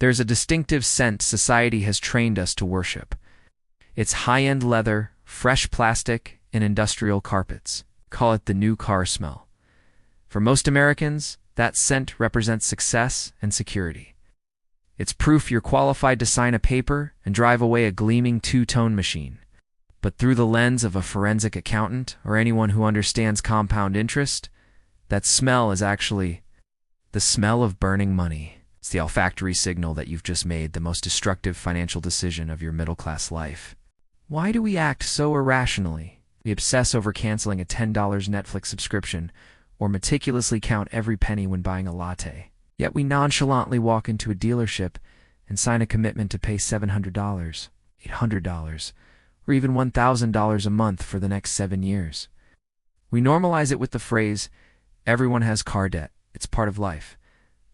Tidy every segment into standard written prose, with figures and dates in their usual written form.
There's a distinctive scent society has trained us to worship. It's high-end leather, fresh plastic, and industrial carpets. Call it the new car smell. For most Americans, that scent represents success and security. It's proof you're qualified to sign a paper and drive away a gleaming two-tone machine. But through the lens of a forensic accountant or anyone who understands compound interest, that smell is actually the smell of burning money. It's the olfactory signal that you've just made the most destructive financial decision of your middle-class life. Why do we act so irrationally? We obsess over canceling a $10 Netflix subscription or meticulously count every penny when buying a latte. Yet we nonchalantly walk into a dealership and sign a commitment to pay $700, $800, or even $1,000 a month for the next 7 years. We normalize it with the phrase, "Everyone has car debt. It's part of life."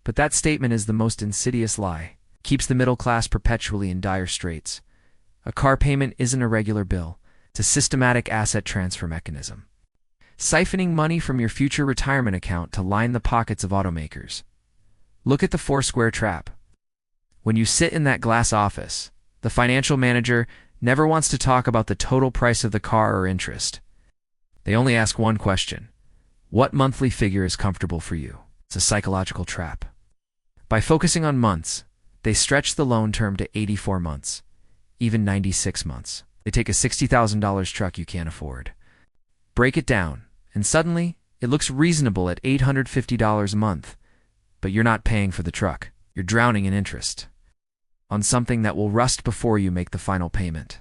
But that statement is the most insidious lie. It keeps the middle class perpetually in dire straits. A car payment isn't a regular bill. It's a systematic asset transfer mechanism, siphoning money from your future retirement account to line the pockets of automakers. Look at the four-square trap. When you sit in that glass office, the financial manager never wants to talk about the total price of the car or interest. They only ask one question: what monthly figure is comfortable for you? It's a psychological trap. By focusing on months, they stretch the loan term to 84 months, even 96 months. They take a $60,000 truck you can't afford. Break it down, and suddenly, it looks reasonable at $850 a month. But you're not paying for the truck. You're drowning in interest on something that will rust before you make the final payment.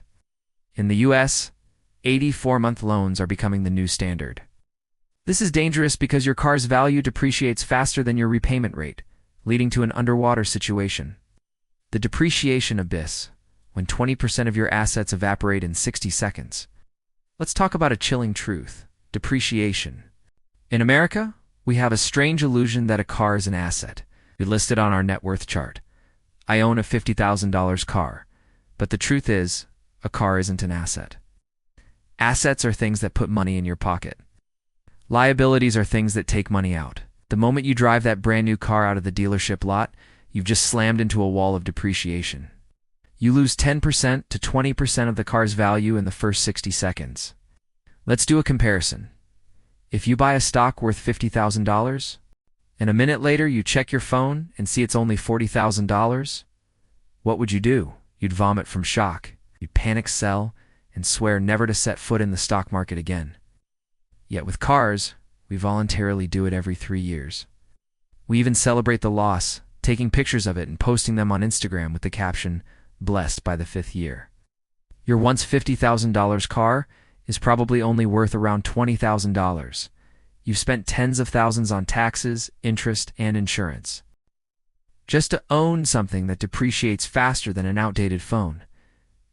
In the US, 84-month loans are becoming the new standard. This is dangerous because your car's value depreciates faster than your repayment rate, leading to an underwater situation. The depreciation abyss, when 20% of your assets evaporate in 60 seconds. Let's talk about a chilling truth: depreciation. In America, we have a strange illusion that a car is an asset. We list it on our net worth chart. I own a $50,000 car. But the truth is, a car isn't an asset. Assets are things that put money in your pocket. Liabilities are things that take money out. The moment you drive that brand new car out of the dealership lot, you've just slammed into a wall of depreciation. You lose 10% to 20% of the car's value in the first 60 seconds. Let's do a comparison. If you buy a stock worth $50,000, and a minute later you check your phone and see it's only $40,000, what would you do? You'd vomit from shock. You'd panic sell and swear never to set foot in the stock market again. Yet with cars, we voluntarily do it every 3 years. We even celebrate the loss, taking pictures of it and posting them on Instagram with the caption, "Blessed by the 5th year." Your once $50,000 car is probably only worth around $20,000. You've spent tens of thousands on taxes, interest, and insurance, just to own something that depreciates faster than an outdated phone.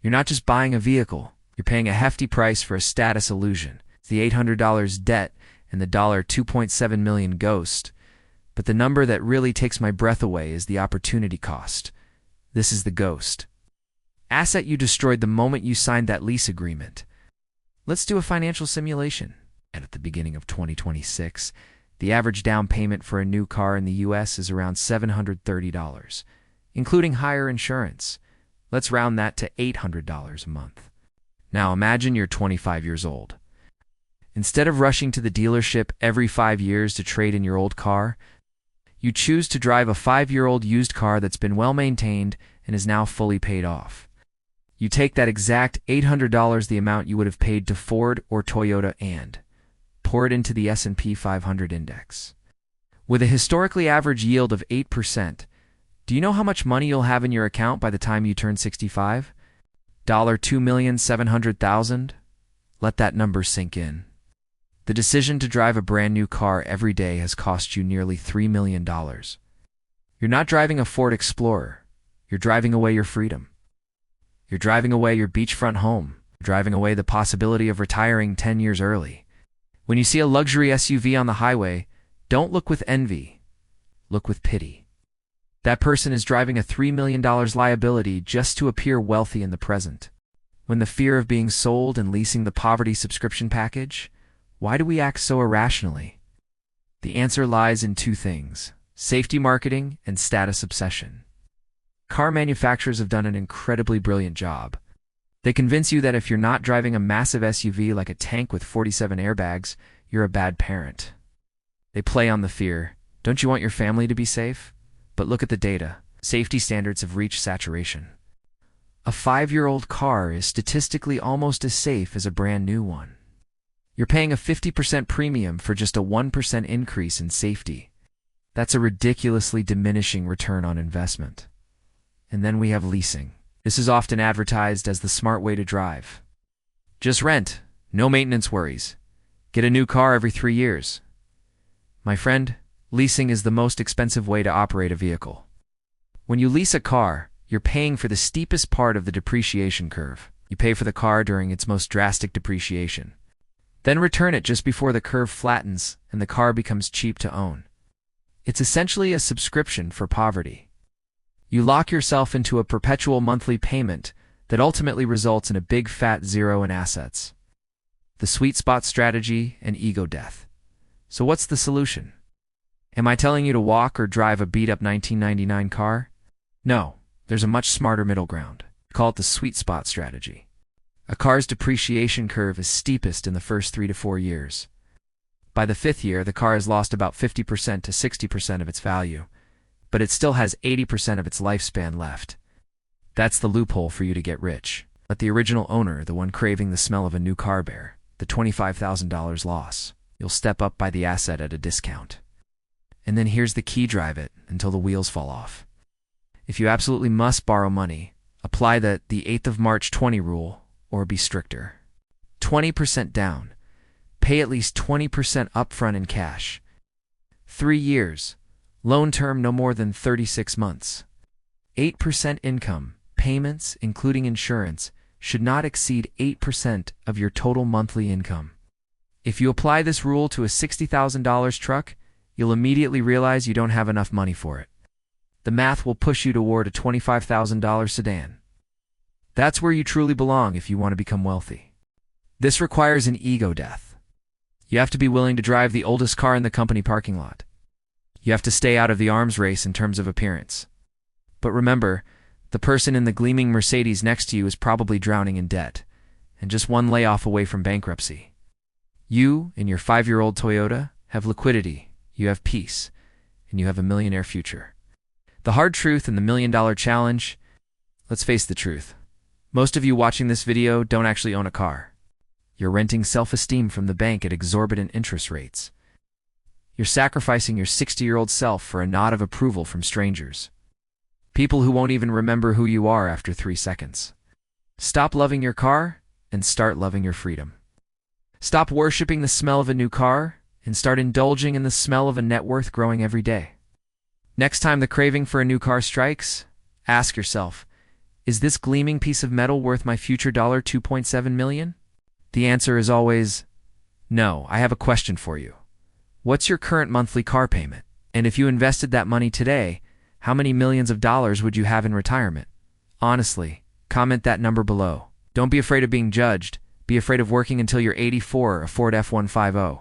You're not just buying a vehicle, you're paying a hefty price for a status illusion. It's the $800 debt and the $2.7 million ghost. But the number that really takes my breath away is the opportunity cost. This is the ghost. Asset you destroyed the moment you signed that lease agreement. Let's do a financial simulation. And at the beginning of 2026, the average down payment for a new car in the US is around $730, including higher insurance. Let's round that to $800 a month. Now imagine you're 25 years old. Instead of rushing to the dealership every 5 years to trade in your old car, you choose to drive a 5-year-old used car that's been well maintained and is now fully paid off. You take that exact $800, the amount you would have paid to Ford or Toyota, and pour it into the S&P 500 index. With a historically average yield of 8%, do you know how much money you'll have in your account by the time you turn 65? $2,700,000? Let that number sink in. The decision to drive a brand new car every day has cost you nearly $3 million. You're not driving a Ford Explorer. You're driving away your freedom. You're driving away your beachfront home. You're driving away the possibility of retiring 10 years early. When you see a luxury SUV on the highway, don't look with envy. Look with pity. That person is driving a $3 million liability just to appear wealthy in the present. When the fear of being sold and leasing the poverty subscription package, why do we act so irrationally? The answer lies in two things: safety marketing and status obsession. Car manufacturers have done an incredibly brilliant job. They convince you that if you're not driving a massive SUV like a tank with 47 airbags, you're a bad parent. They play on the fear. Don't you want your family to be safe? But look at the data. Safety standards have reached saturation. A 5-year-old car is statistically almost as safe as a brand new one. You're paying a 50% premium for just a 1% increase in safety. That's a ridiculously diminishing return on investment. And then we have leasing. This is often advertised as the smart way to drive. Just rent, no maintenance worries. Get a new car every 3 years. My friend, leasing is the most expensive way to operate a vehicle. When you lease a car, you're paying for the steepest part of the depreciation curve. You pay for the car during its most drastic depreciation. Then return it just before the curve flattens and the car becomes cheap to own. It's essentially a subscription for poverty. You lock yourself into a perpetual monthly payment that ultimately results in a big fat zero in assets. The sweet spot strategy and ego death. So what's the solution? Am I telling you to walk or drive a beat-up 1999 car? No, there's a much smarter middle ground. Call it the sweet spot strategy. A car's depreciation curve is steepest in the first 3 to 4 years. By the 5th year, the car has lost about 50% to 60% of its value, but it still has 80% of its lifespan left. That's the loophole for you to get rich. Let the original owner, the one craving the smell of a new car, bear the $25,000 loss. You'll step up by the asset at a discount. And then here's the key: drive it until the wheels fall off. If you absolutely must borrow money, apply the 8th of March 20 rule, or be stricter. 20% down. Pay at least 20% upfront in cash. 3 years. Loan term no more than 36 months. 8% income. Payments, including insurance, should not exceed 8% of your total monthly income. If you apply this rule to a $60,000 truck, you'll immediately realize you don't have enough money for it. The math will push you toward a $25,000 sedan. That's where you truly belong if you want to become wealthy. This requires an ego death. You have to be willing to drive the oldest car in the company parking lot. You have to stay out of the arms race in terms of appearance. But remember, the person in the gleaming Mercedes next to you is probably drowning in debt, and just one layoff away from bankruptcy. You, in your 5-year-old Toyota, have liquidity, you have peace, and you have a millionaire future. The hard truth and the $1 million challenge: let's face the truth. Most of you watching this video don't actually own a car. You're renting self-esteem from the bank at exorbitant interest rates. You're sacrificing your 60-year-old self for a nod of approval from strangers. People who won't even remember who you are after 3 seconds. Stop loving your car and start loving your freedom. Stop worshiping the smell of a new car and start indulging in the smell of a net worth growing every day. Next time the craving for a new car strikes, ask yourself, is this gleaming piece of metal worth my future $2.7 million? The answer is always no. I have a question for you. What's your current monthly car payment? And if you invested that money today, how many millions of dollars would you have in retirement? Honestly, comment that number below. Don't be afraid of being judged. Be afraid of working until you're 84 or a Ford F-150.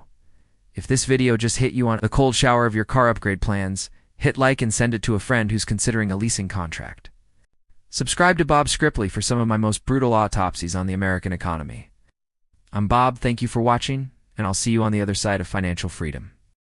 If this video just hit you on the cold shower of your car upgrade plans, hit like and send it to a friend who's considering a leasing contract. Subscribe to BobScriptly for some of my most brutal autopsies on the American economy. I'm Bob, thank you for watching, and I'll see you on the other side of financial freedom.